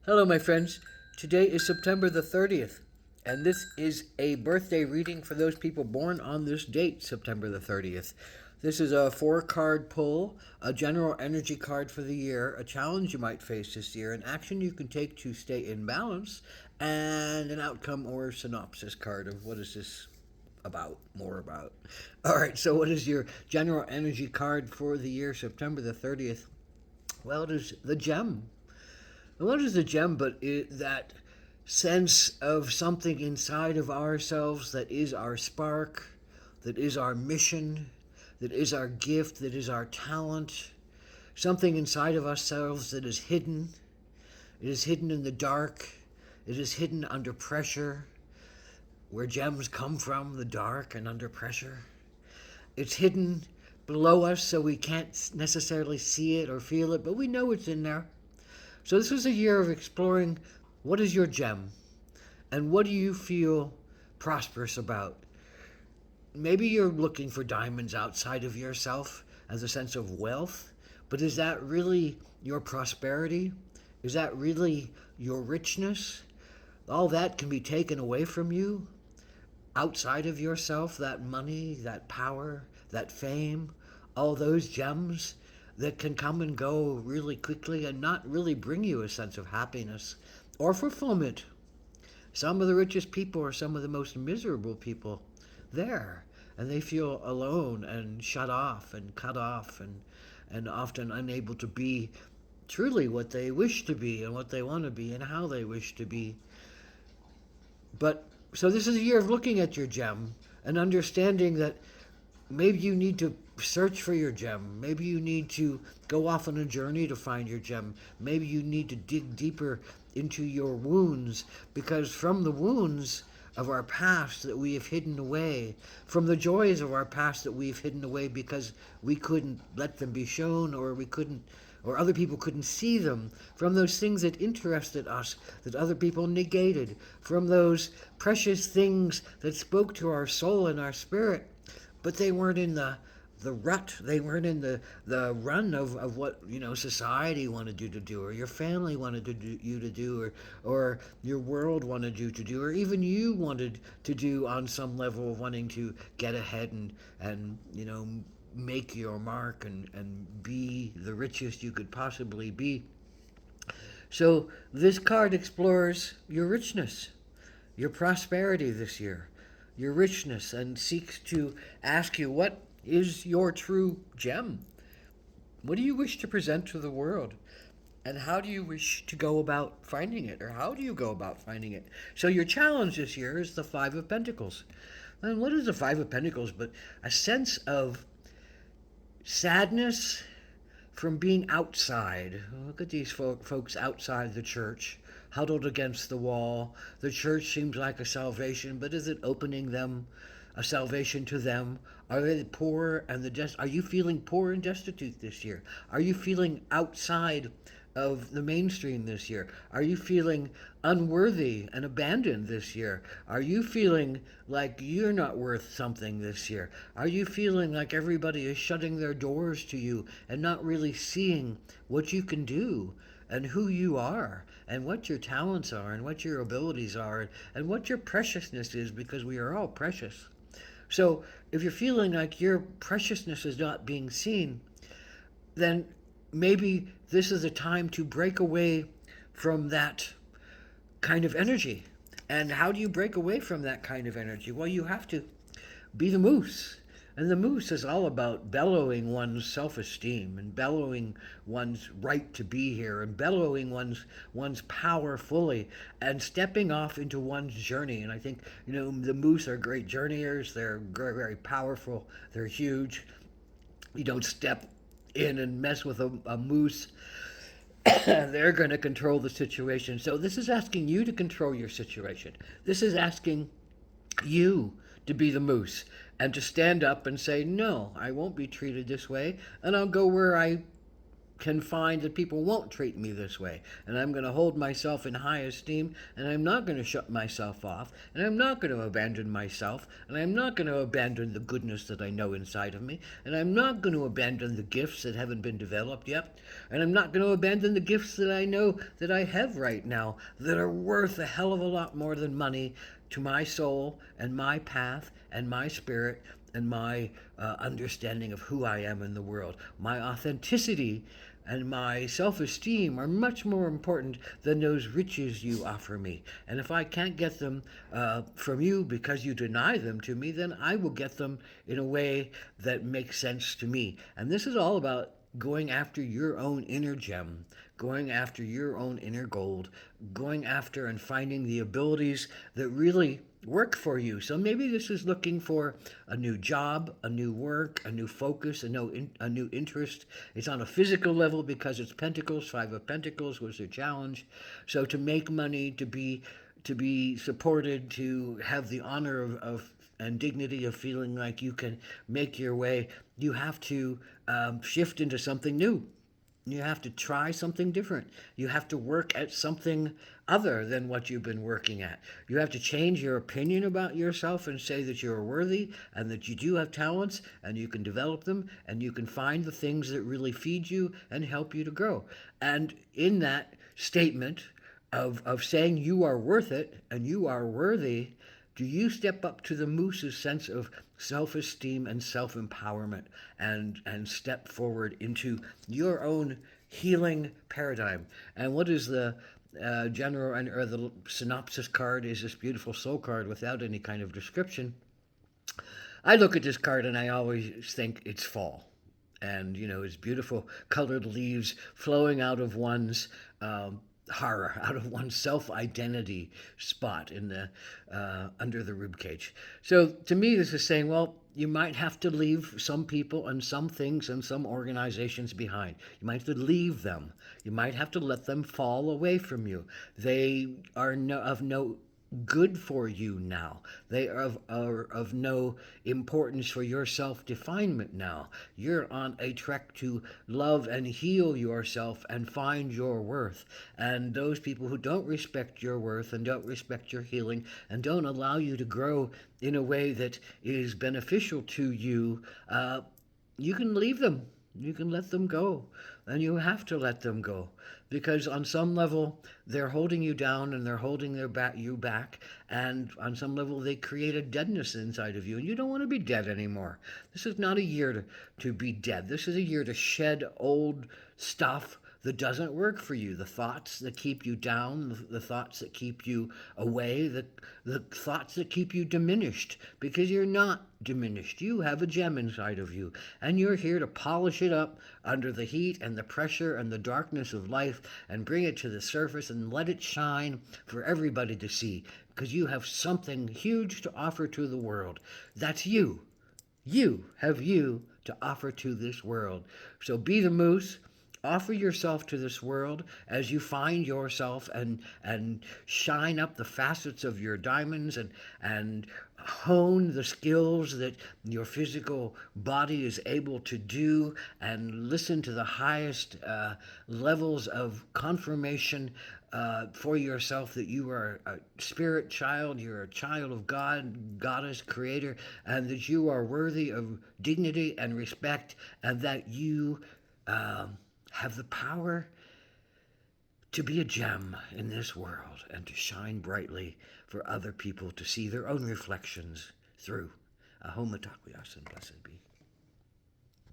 Hello, my friends. Today is September the 30th, and this is a birthday reading for those people born on this date, September the 30th. This is a four card pull, a general energy card for the year, a challenge you might face this year, an action you can take to stay in balance, and an outcome or synopsis card of what is this about, more about. All right, so what is your general energy card for the year, September the 30th? Well, it is the gem. And what is the gem but that sense of something inside of ourselves that is our spark, that is our mission, that is our gift, that is our talent, something inside of ourselves that is hidden. It is hidden in the dark. It is hidden under pressure, where gems come from, the dark and under pressure. It's hidden below us so we can't necessarily see it or feel it, but we know it's in there. So this was a year of exploring what is your gem and what do you feel prosperous about. Maybe you're looking for diamonds outside of yourself as a sense of wealth, but is that really your prosperity? Is that really your richness? All that can be taken away from you outside of yourself, that money, that power, that fame, all those gems that can come and go really quickly and not really bring you a sense of happiness or fulfillment. Some of the richest people are some of the most miserable people there, and they feel alone and shut off and cut off and often unable to be truly what they wish to be and what they want to be and how they wish to be. But so this is a year of looking at your gem and understanding that maybe you need to search for your gem. Maybe you need to go off on a journey to find your gem. Maybe you need to dig deeper into your wounds, because from the wounds of our past that we have hidden away, from the joys of our past that we've hidden away because we couldn't let them be shown, or we couldn't, or other people couldn't see them, from those things that interested us that other people negated, from those precious things that spoke to our soul and our spirit, but they weren't in the rut. They weren't in the run of what society wanted you to do, or your family wanted you to do, or your world wanted you to do, or even you wanted to do on some level of wanting to get ahead and make your mark and be the richest you could possibly be. So this card explores your richness, your prosperity this year, your richness, and seeks to ask you what is your true gem? What do you wish to present to the world? And how do you wish to go about finding it? Or how do you go about finding it? So, your challenge this year is the Five of Pentacles. And what is the Five of Pentacles but a sense of sadness from being outside? Look at these folks outside the church, huddled against the wall. The church seems like a salvation, but is it opening them a salvation to them? Are they poor and are you feeling poor and destitute this year? Are you feeling outside of the mainstream this year? Are you feeling unworthy and abandoned this year? Are you feeling like you're not worth something this year? Are you feeling like everybody is shutting their doors to you and not really seeing what you can do and who you are and what your talents are and what your abilities are and what your preciousness is, because we are all precious. So if you're feeling like your preciousness is not being seen, then maybe this is a time to break away from that kind of energy. And how do you break away from that kind of energy? Well, you have to be the moose. And the moose is all about bellowing one's self-esteem and bellowing one's right to be here and bellowing one's power fully and stepping off into one's journey. And I think, the moose are great journeyers. They're very, very powerful. They're huge. You don't step in and mess with a moose. They're going to control the situation. So this is asking you to control your situation. This is asking you to be the moose and to stand up and say, no, I won't be treated this way, and I'll go where I can find that people won't treat me this way. And I'm going to hold myself in high esteem, and I'm not going to shut myself off, and I'm not going to abandon myself, and I'm not going to abandon the goodness that I know inside of me, and I'm not going to abandon the gifts that haven't been developed yet, and I'm not going to abandon the gifts that I know that I have right now that are worth a hell of a lot more than money to my soul and my path and my spirit and my understanding of who I am in the world. My authenticity and my self-esteem are much more important than those riches you offer me. And if I can't get them from you because you deny them to me, then I will get them in a way that makes sense to me. And this is all about going after your own inner gem, going after your own inner gold, going after and finding the abilities that really work for you. So maybe this is looking for a new job, a new work, a new focus, a new interest. It's on a physical level because it's Pentacles. Five of Pentacles was a challenge. So to make money, to be supported, to have the honor of and dignity of feeling like you can make your way, you have to shift into something new. You have to try something different. You have to work at something other than what you've been working at. You have to change your opinion about yourself and say that you're worthy and that you do have talents and you can develop them and you can find the things that really feed you and help you to grow. And in that statement of saying you are worth it and you are worthy, do you step up to the moose's sense of self-esteem and self-empowerment and step forward into your own healing paradigm? And what is the general or the synopsis card is this beautiful soul card without any kind of description. I look at this card and I always think it's fall. And, it's beautiful colored leaves flowing out of one's horror, out of one's self-identity spot in the under the rib cage. So to me, this is saying, well, you might have to leave some people and some things and some organizations behind. You might have to leave them. You might have to let them fall away from you. They are of no good for you now. They are of no importance for your self-definement now. You're on a trek to love and heal yourself and find your worth. And those people who don't respect your worth and don't respect your healing and don't allow you to grow in a way that is beneficial to you, you can leave them. You can let them go. And you have to let them go. Because on some level, they're holding you down and they're holding you back. And on some level, they create a deadness inside of you. And you don't want to be dead anymore. This is not a year to be dead. This is a year to shed old stuff that doesn't work for you. The thoughts that keep you down, the thoughts that keep you away, the thoughts that keep you diminished, because you're not diminished. You have a gem inside of you, and you're here to polish it up under the heat and the pressure and the darkness of life and bring it to the surface and let it shine for everybody to see, because you have something huge to offer to the world. That's you. You have you to offer to this world. So be the moose. Offer yourself to this world as you find yourself and shine up the facets of your diamonds and hone the skills that your physical body is able to do and listen to the highest levels of confirmation for yourself that you are a spirit child, you're a child of God, Goddess, Creator, and that you are worthy of dignity and respect, and that you have the power to be a gem in this world and to shine brightly for other people to see their own reflections through. Ahom Mitakuye Oyasin, blessed be.